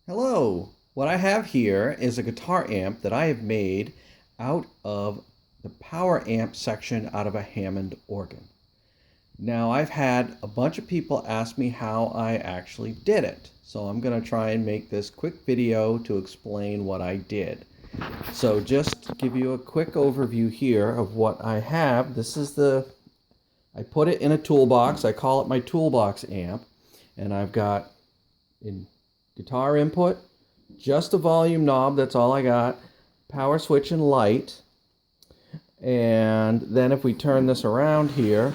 Hello! What I have here is a guitar amp that I have made out of the power amp section out of a Hammond organ. Now I've had a bunch of people ask me how I actually did it. So I'm going to try and make this quick video to explain what I did. So just to give you a quick overview here of what I have. I put it in a toolbox. I call it my toolbox amp. And I've got in guitar input, just a volume knob, that's all I got, power switch and light. And then if we turn this around here,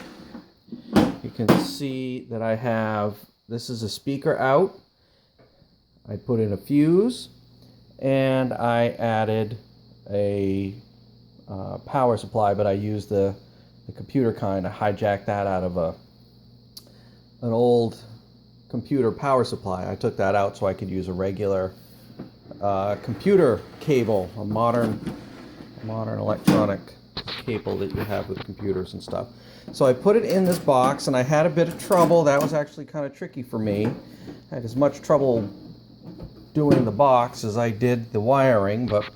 you can see that I have, this is a speaker out. I put in a fuse, and I added a power supply, but I used the computer kind. I hijacked that out of an old computer power supply. I took that out so I could use a regular computer cable, a modern electronic cable that you have with computers and stuff. So I put it in this box, and I had a bit of trouble. That was actually kind of tricky for me. I had as much trouble doing the box as I did the wiring, but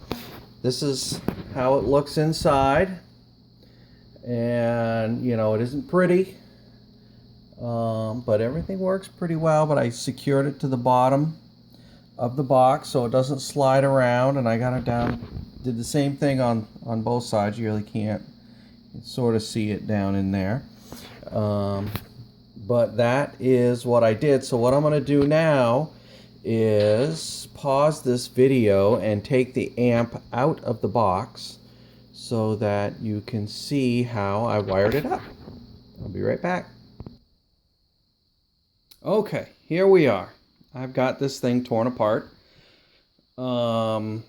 this is how it looks inside. And you know, it isn't pretty. But everything works pretty well. But I secured it to the bottom of the box so it doesn't slide around, and I got it down. Did the same thing on both sides. You really can't sort of see it down in there. But that is what I did. So what I'm going to do now is pause this video and take the amp out of the box so that you can see how I wired it up. I'll be right back. Okay, here we are. I've got this thing torn apart. I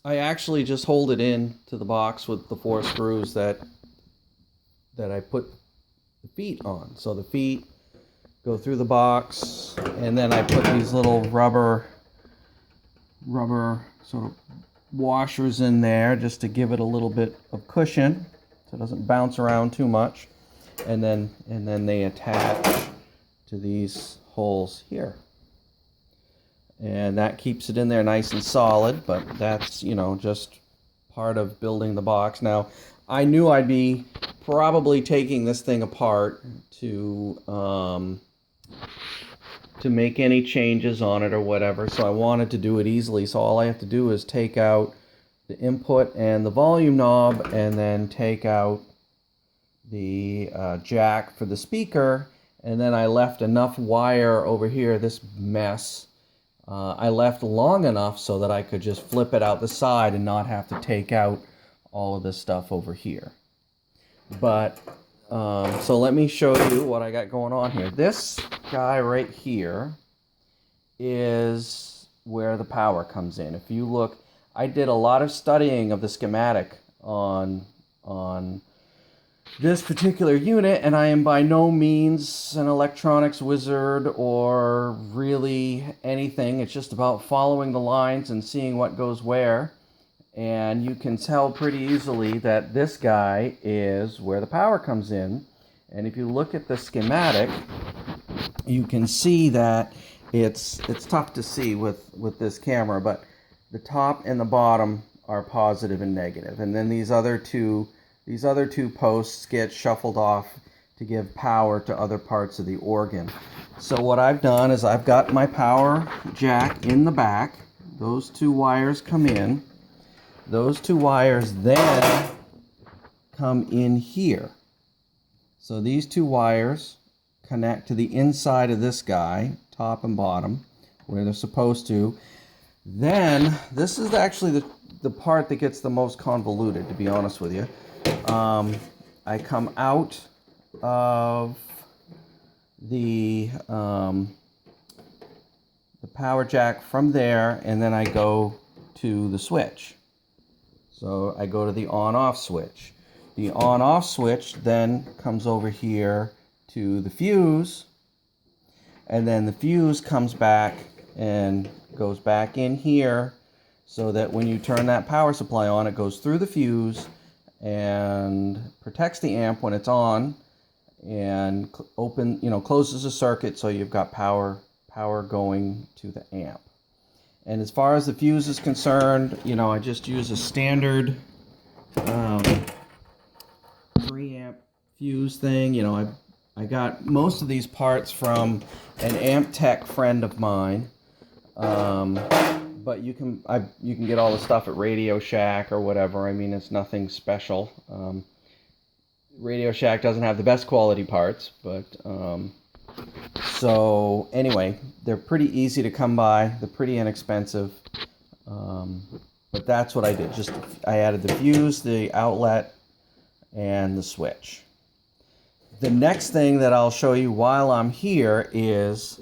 actually just hold it in to the box with the 4 screws that I put the feet on. So the feet go through the box, and then I put these little rubber sort of washers in there just to give it a little bit of cushion so it doesn't bounce around too much. And then they attach to these holes here, and that keeps it in there nice and solid. But that's, you know, just part of building the box. Now I knew I'd be probably taking this thing apart to make any changes on it or whatever, so I wanted to do it easily. So all I have to do is take out the input and the volume knob, and then take out the jack for the speaker. And then I left enough wire over here, this mess, I left long enough so that I could just flip it out the side and not have to take out all of this stuff over here. But, so let me show you what I got going on here. This guy right here is where the power comes in. If you look, I did a lot of studying of the schematic on this particular unit, and I am by no means an electronics wizard or really anything. It's just about following the lines and seeing what goes where. And you can tell pretty easily that this guy is where the power comes in. And if you look at the schematic, you can see that it's tough to see with this camera, but the top and the bottom are positive and negative. And then these other two posts get shuffled off to give power to other parts of the organ. So what I've done is I've got my power jack in the back. Those 2 wires come in. Those 2 wires then come in here. So these 2 wires connect to the inside of this guy, top and bottom, where they're supposed to. Then, this is actually the part that gets the most convoluted, to be honest with you. I come out of the power jack from there, and then I go to the switch. So I go to the on-off switch. The on-off switch then comes over here to the fuse, and then the fuse comes back and goes back in here, so that when you turn that power supply on, it goes through the fuse and protects the amp when it's on, and closes the circuit, so you've got power going to the amp. And as far as the fuse is concerned, you know, I just use a standard 3-amp fuse thing. You know, I got most of these parts from an amp tech friend of mine. But you can get all the stuff at Radio Shack or whatever. I mean, it's nothing special. Radio Shack doesn't have the best quality parts, but so anyway, they're pretty easy to come by. They're pretty inexpensive. But that's what I did. Just I added the fuse, the outlet, and the switch. The next thing that I'll show you while I'm here is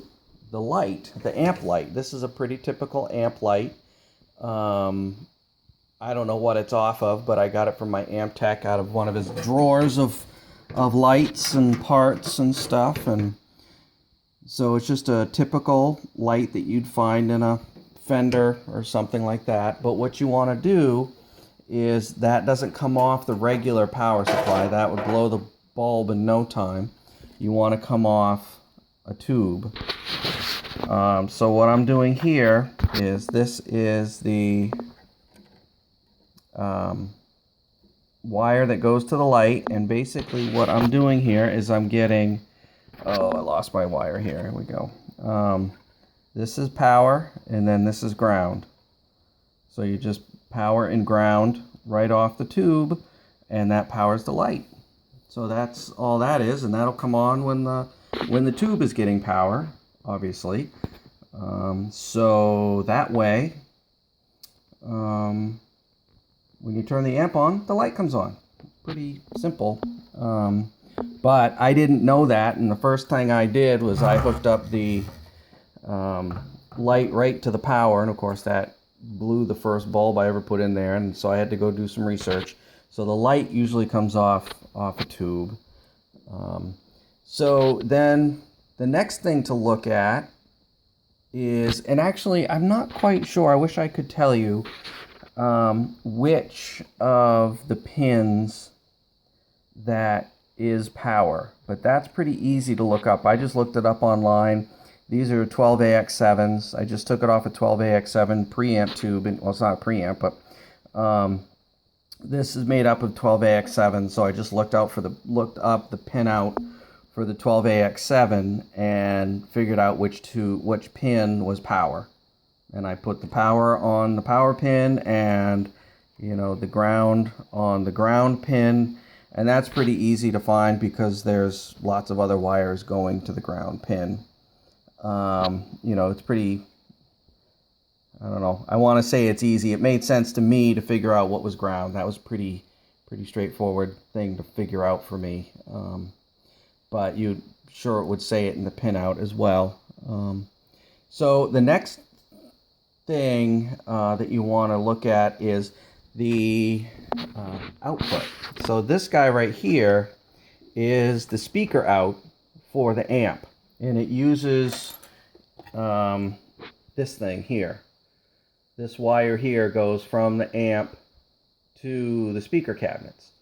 the light, the amp light. This is a pretty typical amp light. I don't know what it's off of, but I got it from my amp tech out of one of his drawers of lights and parts and stuff. And so it's just a typical light that you'd find in a Fender or something like that. But what you want to do is that doesn't come off the regular power supply. That would blow the bulb in no time. You want to come off a tube. So what I'm doing here is this is the wire that goes to the light, and basically what I'm doing here is I'm getting, oh, I lost my wire here. Here we go. This is power, and then this is ground. So you just power and ground right off the tube, and that powers the light. So that's all that is, and that'll come on when the tube is getting power, obviously. So that way, when you turn the amp on, the light comes on. Pretty simple. But I didn't know that, and the first thing I did was I hooked up the light right to the power, and of course that blew the first bulb I ever put in there, and so I had to go do some research. So the light usually comes off a tube. So then the next thing to look at is, and actually I'm not quite sure, I wish I could tell you which of the pins that is power, but that's pretty easy to look up. I just looked it up online. These are 12AX7s. I just took it off a 12AX7 preamp tube, and well, it's not a preamp, but this is made up of 12AX7, so I just looked up the pinout for the 12AX7 and figured out which pin was power. And I put the power on the power pin, and the ground on the ground pin, and that's pretty easy to find because there's lots of other wires going to the ground pin. It's pretty, I don't know, I want to say it's easy. It made sense to me to figure out what was ground. That was pretty straightforward thing to figure out for me. But you sure it would say it in the pinout as well. So the next thing that you want to look at is the output. So this guy right here is the speaker out for the amp, and it uses this thing here. This wire here goes from the amp to the speaker cabinets.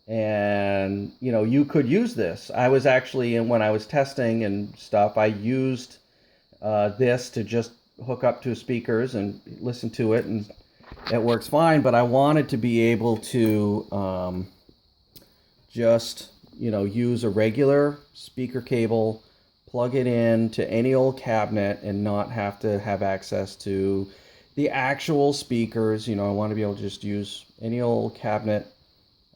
And you could use this. I was actually, when I was testing and stuff, I used this to just hook up to speakers and listen to it, and it works fine. But I wanted to be able to just use a regular speaker cable, plug it in to any old cabinet, and not have to have access to the actual speakers. I want to be able to just use any old cabinet.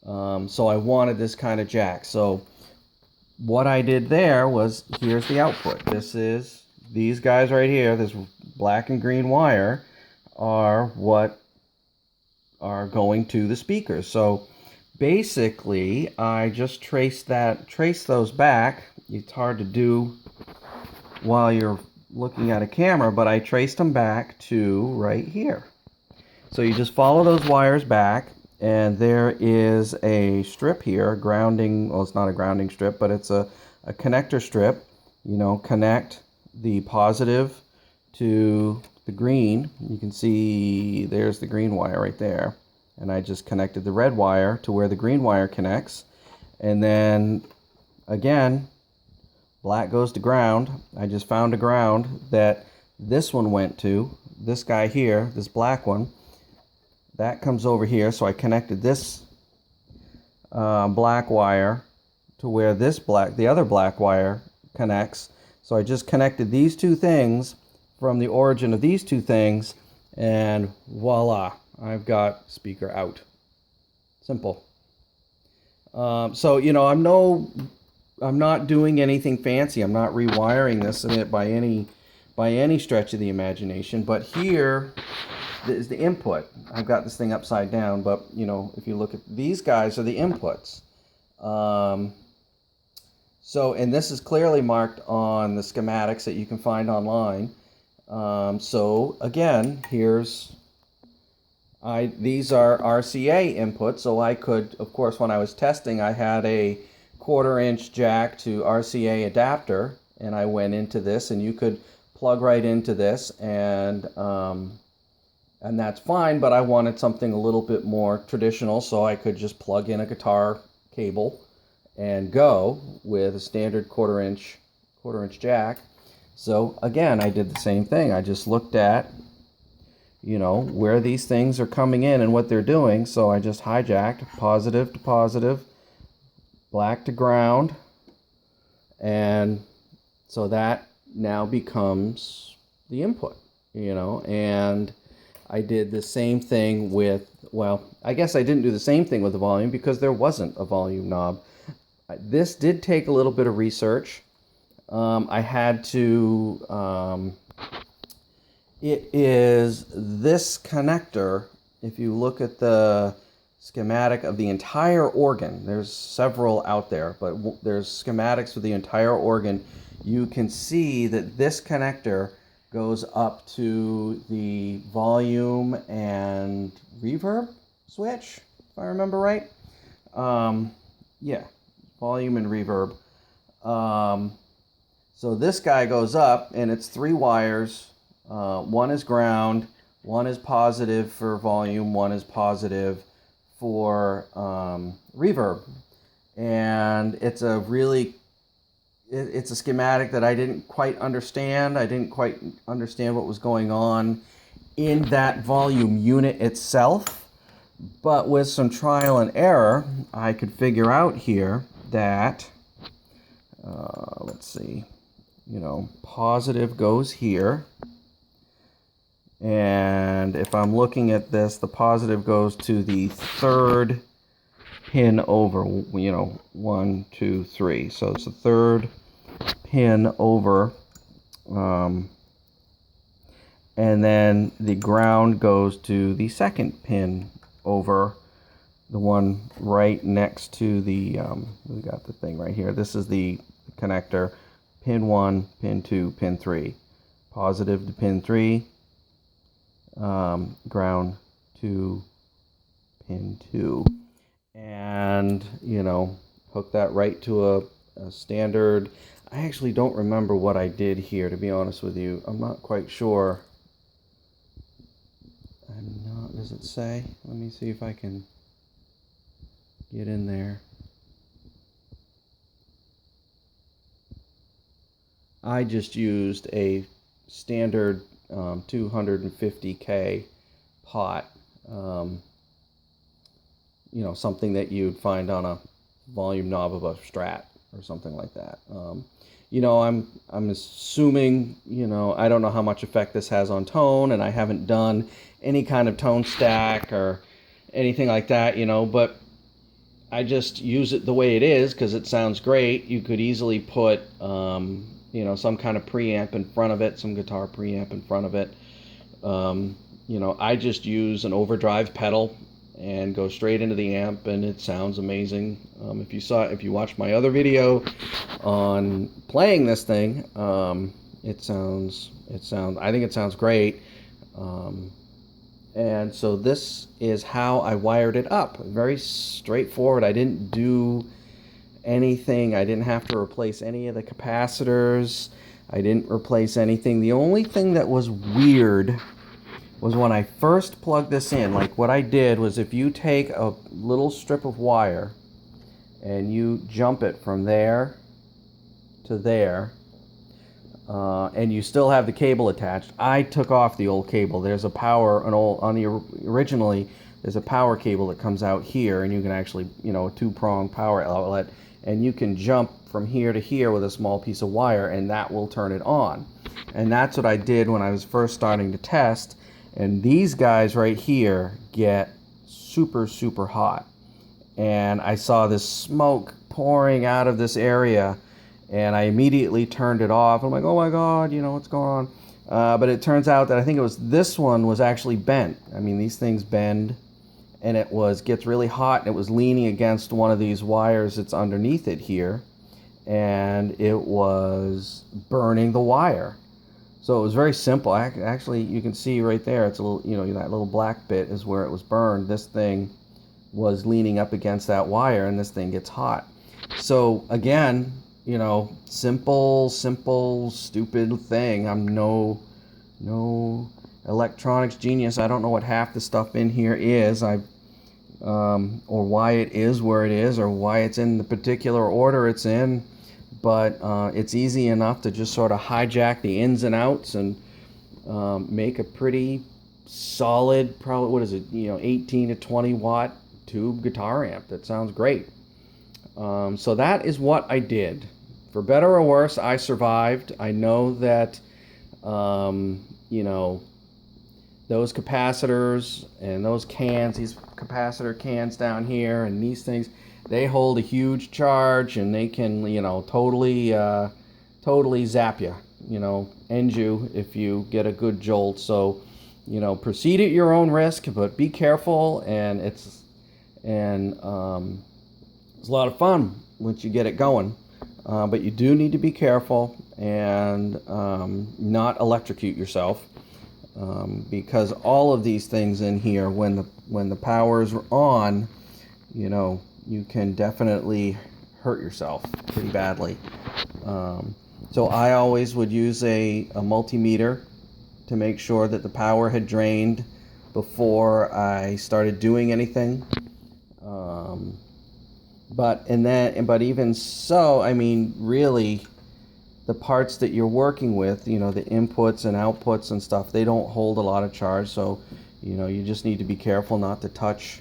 So I wanted this kind of jack. So what I did there was, here's the output. This is these guys right here. This black and green wire are what are going to the speakers. So basically I just trace those back. It's hard to do while you're looking at a camera, but I traced them back to right here. So you just follow those wires back, and there is a strip here, grounding, well, it's not a grounding strip, but it's a connector strip. Connect the positive to the green. You can see there's the green wire right there, and I just connected the red wire to where the green wire connects, and then again black goes to ground. I just found a ground that this one went to. this guy here, this black one, that comes over here. So I connected this black wire to where the other black wire connects. So I just connected these two things from the origin of these two things, and voila, I've got speaker out. Simple. So I'm not doing anything fancy. I'm not rewiring this in it by any stretch of the imagination. But here is the input. I've got this thing upside down, but if you look at these guys are the inputs. And this is clearly marked on the schematics that you can find online. So again, these are RCA inputs, so I could, of course, when I was testing, I had a 1/4-inch jack to RCA adapter, and I went into this, and you could plug right into this, and that's fine, but I wanted something a little bit more traditional, so I could just plug in a guitar cable and go with a standard 1/4-inch jack. So again, I did the same thing. I just looked at where these things are coming in and what they're doing. So I just hijacked positive to positive, black to ground, and so that now becomes the input, and I did the same thing with, well, I guess I didn't do the same thing with the volume because there wasn't a volume knob. This did take a little bit of research. I had to, it is this connector. If you look at the schematic of the entire organ, there's several out there, but there's schematics for the entire organ. You can see that this connector goes up to the volume and reverb switch, if I remember right. Yeah, volume and reverb. So this guy goes up, and it's 3 wires. One is ground, one is positive for volume, one is positive for reverb. And it's a schematic that I didn't quite understand. I didn't quite understand what was going on in that volume unit itself. But with some trial and error, I could figure out here that, let's see, positive goes here. And if I'm looking at this, the positive goes to the 3rd pin over, 1, 2, 3. So it's the 3rd pin over. And then the ground goes to the 2nd pin over, the one right next to the, we got the thing right here. This is the connector, pin 1, pin 2, pin 3. Positive to pin 3. Ground to pin 2, and hook that right to a standard. I actually don't remember what I did here, to be honest with you. I'm not quite sure. Does it say? Let me see if I can get in there. I just used a standard 250K pot, something that you'd find on a volume knob of a Strat or something like that. I'm assuming, I don't know how much effect this has on tone, and I haven't done any kind of tone stack or anything like that, but I just use it the way it is because it sounds great. You could easily put some kind of preamp in front of it, some guitar preamp in front of it. I just use an overdrive pedal and go straight into the amp, and it sounds amazing. If you watched my other video on playing this thing, I think it sounds great. And so this is how I wired it up. Very straightforward. I didn't do anything. I didn't have to replace any of the capacitors. I didn't replace anything. The only thing that was weird was when I first plugged this in. Like, what I did was, if you take a little strip of wire and you jump it from there to there, and you still have the cable attached. I took off the old cable. There's a power, originally there's a power cable that comes out here, and you can actually, a 2-prong power outlet, and you can jump from here to here with a small piece of wire, and that will turn it on. And that's what I did when I was first starting to test. And these guys right here get super, super hot. And I saw this smoke pouring out of this area, and I immediately turned it off. I'm like, oh my God, what's going on? But it turns out that I think this one was actually bent. I mean, these things bend, and it gets really hot, and it was leaning against one of these wires that's underneath it here, and it was burning the wire. So it was very simple. Actually, you can see right there, it's a little, that little black bit is where it was burned. This thing was leaning up against that wire, and this thing gets hot. So again, simple, stupid thing. I'm no electronics genius. I don't know what half the stuff in here is. Or why it is where it is, or why it's in the particular order it's in. But it's easy enough to just sort of hijack the ins and outs and make a pretty solid, probably, 18 to 20 watt tube guitar amp. That sounds great. So that is what I did. For better or worse, I survived. I know that, those capacitors and those cans, these capacitor cans down here, and these things, they hold a huge charge, and they can, totally zap you, end you if you get a good jolt. So, proceed at your own risk, but be careful. And it's a lot of fun once you get it going. But you do need to be careful and not electrocute yourself, because all of these things in here, when the power is on, you can definitely hurt yourself pretty badly. So I always would use a multimeter to make sure that the power had drained before I started doing anything. But even so, I mean, really, the parts that you're working with, the inputs and outputs and stuff, they don't hold a lot of charge. So, you just need to be careful not to touch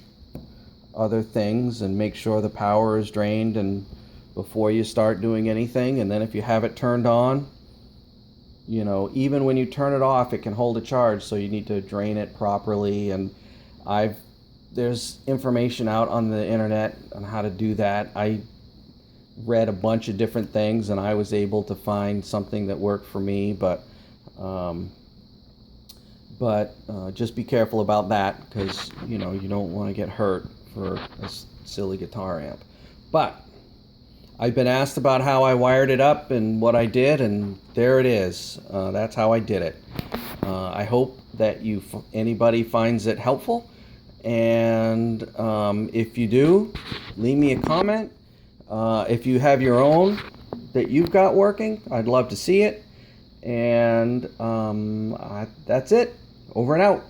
other things, and make sure the power is drained and before you start doing anything. And then if you have it turned on, even when you turn it off, it can hold a charge, so you need to drain it properly. And there's information out on the internet on how to do that. I read a bunch of different things, and I was able to find something that worked for me. But just be careful about that, because you don't want to get hurt for a silly guitar amp. But I've been asked about how I wired it up and what I did, and there it is. That's how I did it. I hope that anybody finds it helpful, and if you do, leave me a comment. If you have your own that you've got working, I'd love to see it. And that's it. Over and out.